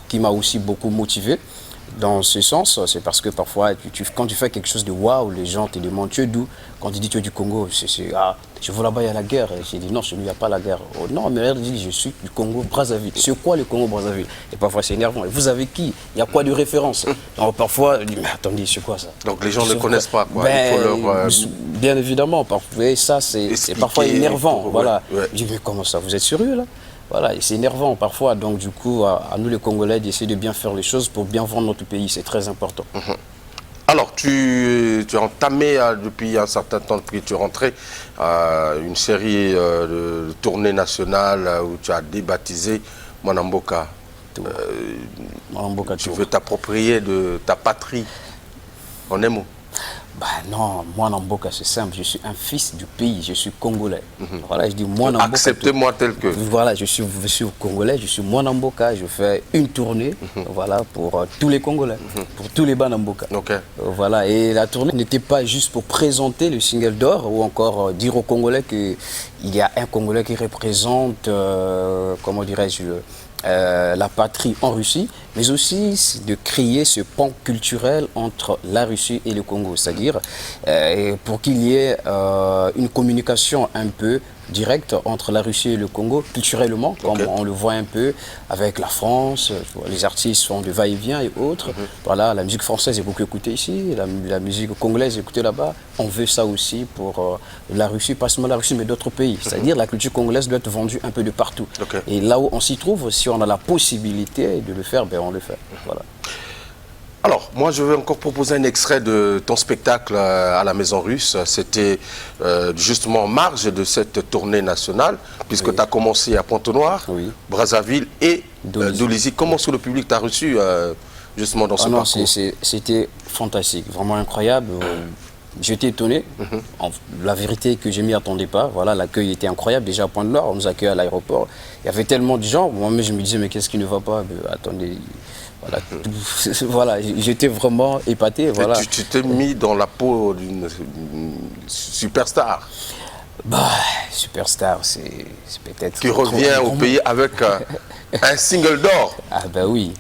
qui m'a aussi beaucoup motivé. Dans ce sens, c'est parce que parfois, quand tu fais quelque chose de waouh, les gens te demandent tu es d'où? Quand tu dis tu es du Congo, je vois là-bas, il y a la guerre. J'ai dit non, chez nous, il n'y a pas la guerre. Oh, non, mais elle dit je suis du Congo Brazzaville. C'est quoi le Congo Brazzaville? Et parfois, c'est énervant. Et vous avez qui? Il y a quoi de référence? Alors, parfois, je dis mais attendez, c'est quoi ça? Donc les gens ne connaissent pas, quoi. Il faut leur, bien évidemment, parfois, ça, c'est parfois énervant. Voilà. Ouais. Je dis mais comment ça? Vous êtes sérieux là? Voilà, et c'est énervant parfois, donc du coup, à nous les Congolais d'essayer de bien faire les choses pour bien vendre notre pays, c'est très important. Alors, tu as entamé depuis un certain temps, depuis que tu es rentré, une série de tournées nationales où tu as débaptisé Mwanamboka. Mwanamboka tu veux t'approprier de ta patrie, en un mot? Non, Mwanamboka, c'est simple. Je suis un fils du pays, je suis congolais. Voilà, je dis Mwanamboka. Acceptez-moi tel que. Voilà, je suis congolais, je suis Mwanamboka. Je fais une tournée, voilà, pour tous les Congolais, pour tous les Banamboka. Okay. Voilà, et la tournée n'était pas juste pour présenter le single d'or ou encore dire aux Congolais qu'il y a un Congolais qui représente, comment dirais-je, la patrie en Russie, mais aussi de créer ce pont culturel entre la Russie et le Congo, c'est-à-dire pour qu'il y ait une communication un peu directe entre la Russie et le Congo, culturellement, comme on le voit un peu avec la France, les artistes font du va-et-vient et autres. Voilà, la musique française est beaucoup écoutée ici, la musique congolaise est écoutée là-bas. On veut ça aussi pour la Russie, pas seulement la Russie, mais d'autres pays. C'est-à-dire la culture congolaise doit être vendue un peu de partout. Et là où on s'y trouve, si on a la possibilité de le faire, ben on le fait. Voilà. Alors, moi, je vais encore proposer un extrait de ton spectacle à la Maison Russe. C'était justement en marge de cette tournée nationale, puisque tu as commencé à Pointe-Noire, Brazzaville et Dolisie. Comment est-ce que le public t'a reçu justement dans ce parcours? C'était fantastique, vraiment incroyable. J'étais étonné. La vérité est que je ne m'y attendais pas. Voilà, l'accueil était incroyable. Déjà à Pointe-Noire, on nous accueille à l'aéroport. Il y avait tellement de gens. Moi-même, je me disais, mais qu'est-ce qui ne va pas? Attendez. Voilà, voilà, j'étais vraiment épaté. Voilà. Tu t'es mis dans la peau d'une superstar. Superstar, c'est peut-être... Qui revient au pays avec un single d'or. Ah ben oui.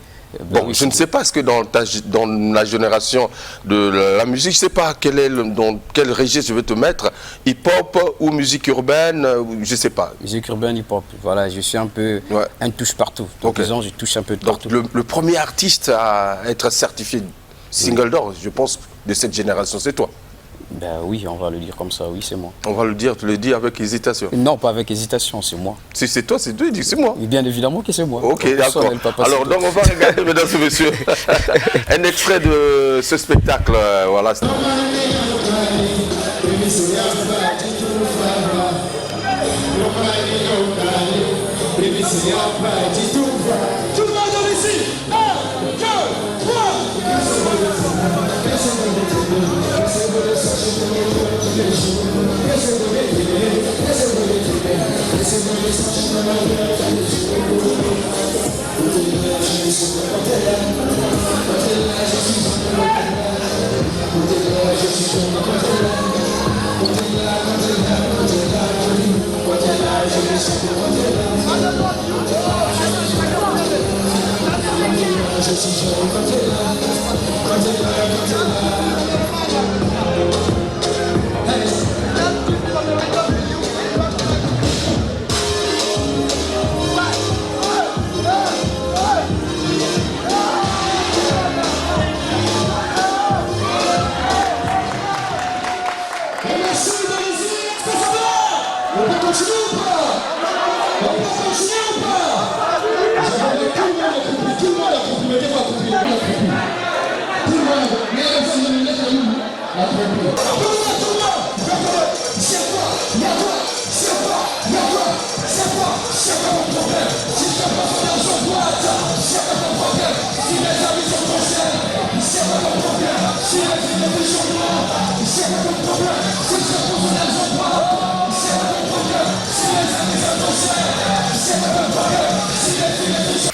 Bon, oui, je ne sais pas, est-ce que dans la génération de la musique, je ne sais pas dans quel registre je vais te mettre, hip-hop ou musique urbaine, je ne sais pas. Musique urbaine, hip-hop, voilà, je suis un peu un touche partout. Donc, disons, je touche un peu de partout. Donc, le premier artiste à être certifié single d'or, je pense, de cette génération, c'est toi. Ben oui, on va le dire comme ça, oui, c'est moi. On va le dire, tu le dis avec hésitation? Non, pas avec hésitation, c'est moi. Si c'est toi, c'est moi. Bien évidemment que c'est moi. Ok, d'accord. Alors, donc, on va regarder, mesdames et messieurs, un extrait de ce spectacle. Voilà.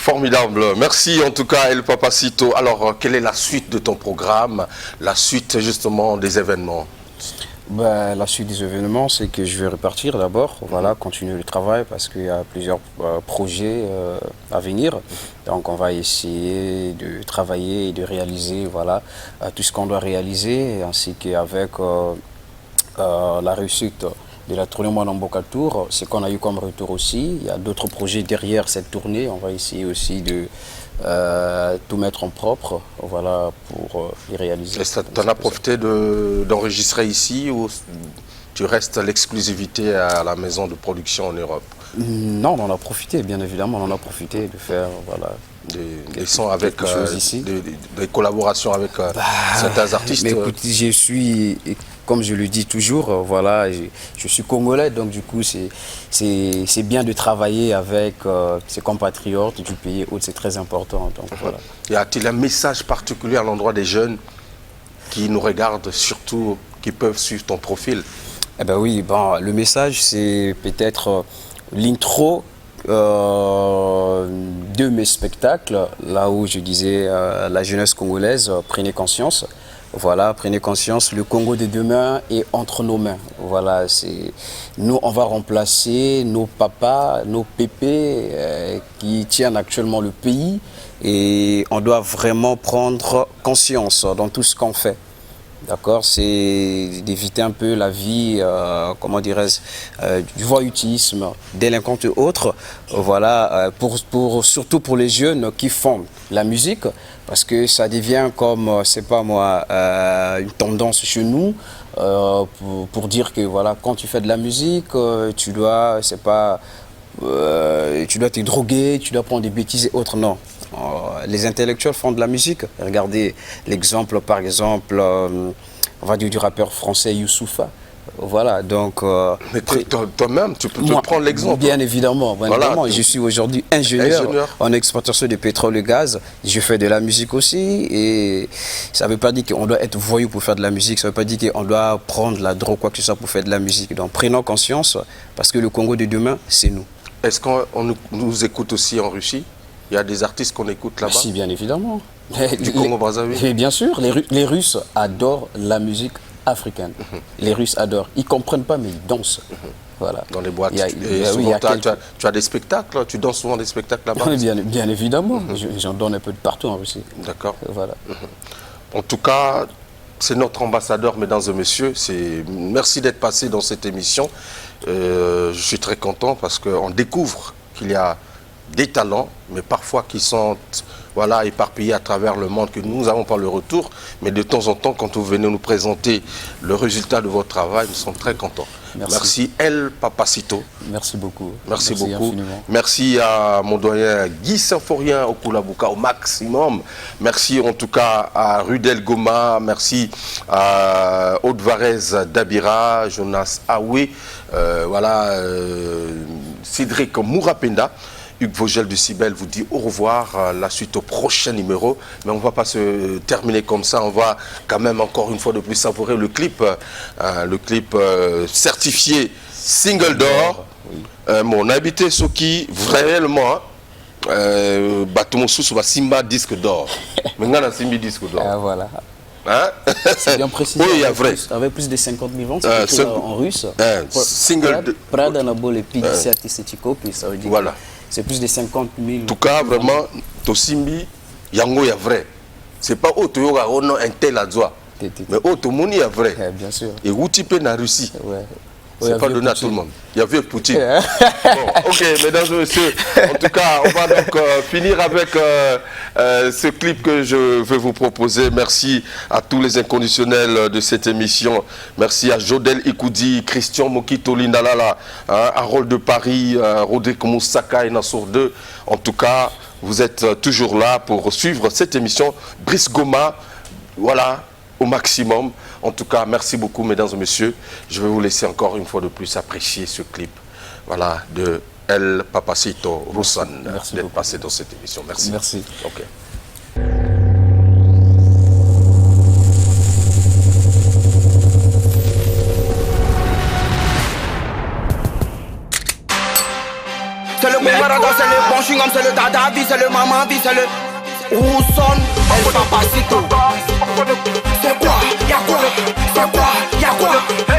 Formidable. Merci en tout cas El Papacito. Alors, quelle est la suite de ton programme, la suite justement des événements? Ben, la suite des événements, c'est que je vais repartir d'abord, voilà, continuer le travail parce qu'il y a plusieurs projets à venir. Donc on va essayer de travailler et de réaliser voilà, tout ce qu'on doit réaliser, ainsi qu'avec la réussite de la tournée Mwanamboka Tour, ce qu'on a eu comme retour aussi. Il y a d'autres projets derrière cette tournée, on va essayer aussi de tout mettre en propre, voilà, pour y réaliser. Tu en as profité d'enregistrer ici ou tu restes à l'exclusivité à la maison de production en Europe? Non, on en a profité, bien évidemment, on en a profité de faire voilà, des sons avec des collaborations avec certains artistes. Mais écoute, je suis, comme je le dis toujours, voilà, je suis congolais, donc du coup c'est bien de travailler avec ses compatriotes du pays hôte, c'est très important. Donc, voilà. Y a-t-il un message particulier à l'endroit des jeunes qui nous regardent, surtout qui peuvent suivre ton profil? Eh ben oui, bon, le message c'est peut-être l'intro de mes spectacles, là où je disais la jeunesse congolaise, prenez conscience. Voilà, prenez conscience, le Congo de demain est entre nos mains. Voilà, nous, on va remplacer nos papas, nos pépés qui tiennent actuellement le pays et on doit vraiment prendre conscience dans tout ce qu'on fait. D'accord, c'est d'éviter un peu la vie, comment dirais-je, du voyoutisme, délinquante et autres. Voilà, surtout pour les jeunes qui font la musique, parce que ça devient comme, c'est pas moi, une tendance chez nous, pour dire que voilà, quand tu fais de la musique, tu dois, c'est pas, tu dois te droguer, tu dois prendre des bêtises et autres, non. Les intellectuels font de la musique. Regardez l'exemple, par exemple, on va dire du rappeur français Youssoupha. Voilà, donc... Mais toi-même, tu peux te prendre l'exemple. Bien évidemment. Bien voilà, évidemment. Je suis aujourd'hui ingénieur en exploitation de pétrole et gaz. Je fais de la musique aussi. Et ça ne veut pas dire qu'on doit être voyou pour faire de la musique. Ça ne veut pas dire qu'on doit prendre la drogue, quoi que ce soit, pour faire de la musique. Donc prenons conscience, parce que le Congo de demain, c'est nous. Est-ce qu'on nous écoute aussi en Russie? Il y a des artistes qu'on écoute là-bas? Si, bien évidemment. Du Congo-Brazzaville? Bien sûr, les Russes adorent la musique africaine. Les Russes adorent. Ils ne comprennent pas, mais ils dansent. Voilà. Dans les boîtes. Tu as des spectacles? Tu danses souvent des spectacles là-bas? Bien évidemment. J'en donne un peu de partout en Russie. D'accord. Voilà. En tout cas, c'est notre ambassadeur, mesdames et messieurs. Merci d'être passé dans cette émission. Je suis très content parce qu'on découvre qu'il y a des talents, mais parfois qui sont voilà, éparpillés à travers le monde, que nous n'avons pas le retour. Mais de temps en temps, quand vous venez nous présenter le résultat de votre travail, nous sommes très contents. Merci El Papacito. Merci beaucoup. Merci beaucoup. Infiniment. Merci à mon doyen Guy Symphorien au Koulabuka au maximum. Merci en tout cas à Rudel Goma. Merci à Aude-Varese Dabira, Jonas Aoué, voilà, Cédric Mourapenda. Hugues Vogel du Cibel vous dit au revoir, la suite au prochain numéro. Mais on ne va pas se terminer comme ça, on va quand même encore une fois de plus savourer le clip certifié single d'or. Mon habité Soki, réellement, Batumosou va Simba disque d'or. Maintenant, Simba disque d'or. Ah, voilà. Hein? C'est bien précisé. Oui, il y a vrai. Avec plus de 50 000 ventes, c'est écrit en russe. Single. Prada Nabole Pidisatisitiko, puis ça veut dire. Voilà. C'est plus de 50 000. En tout cas, vraiment, Tosimbi, Yango, il y a vrai. C'est pas autre yoga, on a un tel adjoint. Mais autre monde, il y a vrai. Bien sûr. Et Woutipe na Russie. Ouais. C'est pas donné à tout le monde. Il y avait Poutine. Bon, ok, mesdames et messieurs, en tout cas, on va donc finir avec ce clip que je vais vous proposer. Merci à tous les inconditionnels de cette émission. Merci à Jodel Ikoudi, Christian Mokito Lindalala, Harold de Paris, Rodrigue Moussaka et Nassour 2. En tout cas, vous êtes toujours là pour suivre cette émission. Brice Goma, voilà, au maximum. En tout cas, merci beaucoup, mesdames et messieurs. Je vais vous laisser encore une fois de plus apprécier ce clip, voilà, de El Papacito Roussan d'être passé dans cette émission. Merci. Merci. Ok. C'est le Moumarada, c'est le bon chewing-gum, c'est le Dadavi, c'est le Mamavi, c'est le Rousson, El Papacito. C'est quoi? Y'a quoi? C'est quoi? Y'a quoi?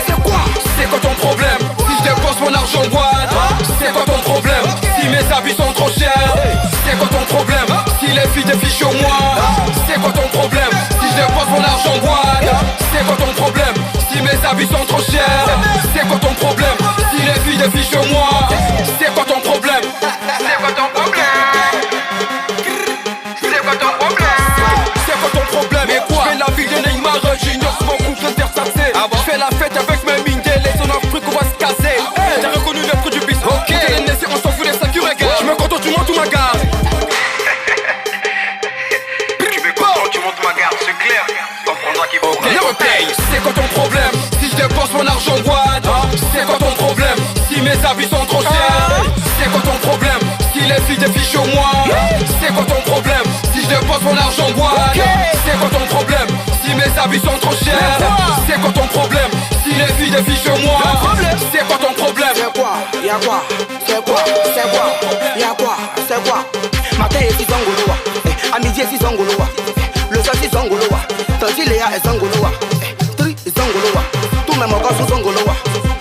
C'est quoi? C'est quoi ton problème? Si je dépense mon argent en boîte, c'est quoi ton problème? Si mes habits sont trop chers, c'est quoi ton problème? Si les filles défient chez moi, c'est quoi ton problème? Si je dépense mon argent en boîte, c'est quoi ton problème? Si mes habits sont trop chers, c'est quoi ton problème? Si les filles défient chez moi, c'est quoi ton problème? C'est quoi ton problème? C'est quoi ton problème? C'est quoi ton problème? Et quoi? Je fais la vie de Neymar, j'ignore mon couple intersaxé. Je fais la fête avec mes mingles, les zones Afrique on va se casser. J'ai reconnu le prix du bis. Ok, on s'en fout des sacs du regard. Je me contente, tu montes ou ma garde. Tu me contentes, tu montes ma garde, c'est clair. Tu comprendras qu'il faut. Ok, c'est quoi ton problème? Si je dépense mon argent en boîte, c'est quoi ton problème? Si mes habits sont trop chers, c'est quoi ton problème? Si les filles défient chez moi, c'est quoi ton problème? Si je dépense mon argent en boîte, c'est quoi ton problème? Si mes habits sont trop chers, c'est quoi ton problème? Si les filles défient chez moi, c'est quoi ton problème? C'est quoi? Y'a quoi? C'est quoi? C'est quoi? Y'a quoi? C'est quoi? Matin et 6 Zangoloa, à midi et 6 Zangoloa, le soir 6 Zangoloa, Tanti Léa et Zangoloa, Tri Zangoloa, tous mes mogos sont Zangoloa,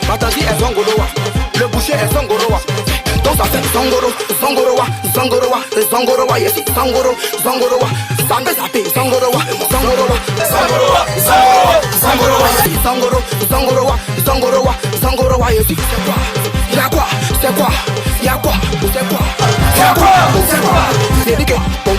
ma tanti est Zangoloa, le boucher est Zangoloa. Donc ça fait Zangoro, Zangoroa, Zangoroa, Zangoroa, yes, Zangoro, Zangoroa, Zangazate, Zangoroa, Zangoroa, Zangoroa, Zangoroa, Zangoro, Zangoroa, Zangoroa, Zangoroa, yes, c'est quoi? Y'a quoi? C'est quoi? Y'a quoi? C'est quoi? Y'a quoi? C'est quoi? C'est dit que bon,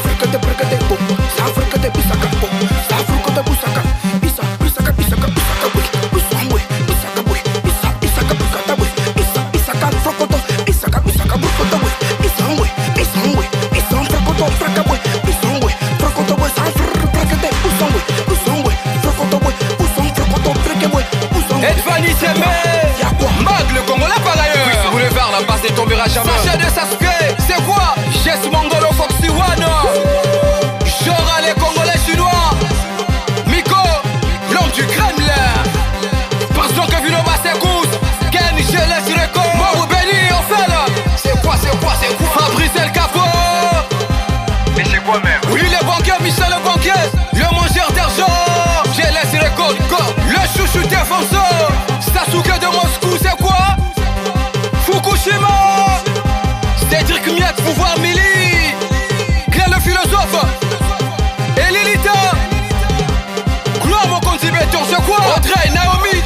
fricate, fricate, bon, ça fricate, pisaka, bon, ça fricate, pisaka, pisa, pisaka, pisaka, pisaka, oui, pisangwe, pisaka, oui, pisa, pisaka, pisaka, oui, pisa, pisaka, frocoto, pisaka, pisaka, burcoto, oui, pisangwe, pisangwe, pisang, frocoto, fraca, oui, pisangwe, frocoto, oui, sans fricate, pisangwe, pisangwe, frocoto, oui, pisang, frocoto, fricate, oui, pisangwe. Edvani Semé, Y'a quoi? Mag le Congolais par ailleurs. Oui, si vous voulez voir la base ne tombera jamais. Sachet de Sasuke, c'est quoi? Jess Mongolo Foxy One. Genre les Congolais chinois. Miko, l'homme du Kremlin. Pensons que Vinoba s'écoute. Ken, je laisse record. Moi ou Benny, on fait là. C'est quoi? Fabrice El Capo. Mais c'est quoi même? Oui, le banquier, Michel le banquier. Le mangeur d'argent. Je laisse record. Le chouchou défenseur. Sasuke de Moscou, c'est quoi? Fukushima. Cédric Miette, pouvoir Mili. Glenn le philosophe. Et Lilita. Gloire mon contributeur, c'est quoi? Audrey, Naomi.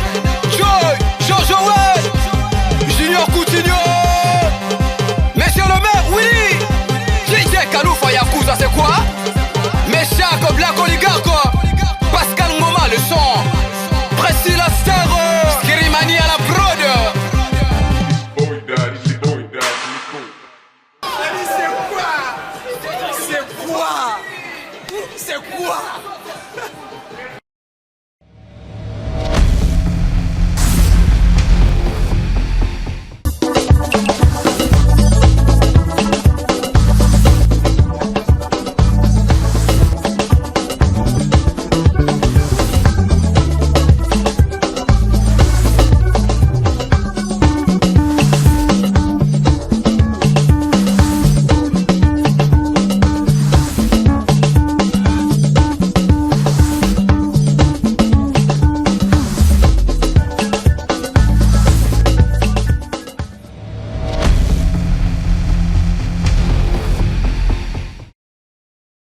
Joy, Jean-Joël. Junior Coutinho. Monsieur le maire, oui. DJ Kaloufa Yakuza, c'est quoi? Meshak, Black Oligarque. Pascal Ngoma, le son. Priscilla Star. Skirimani à la prod. C'est quoi? C'est quoi?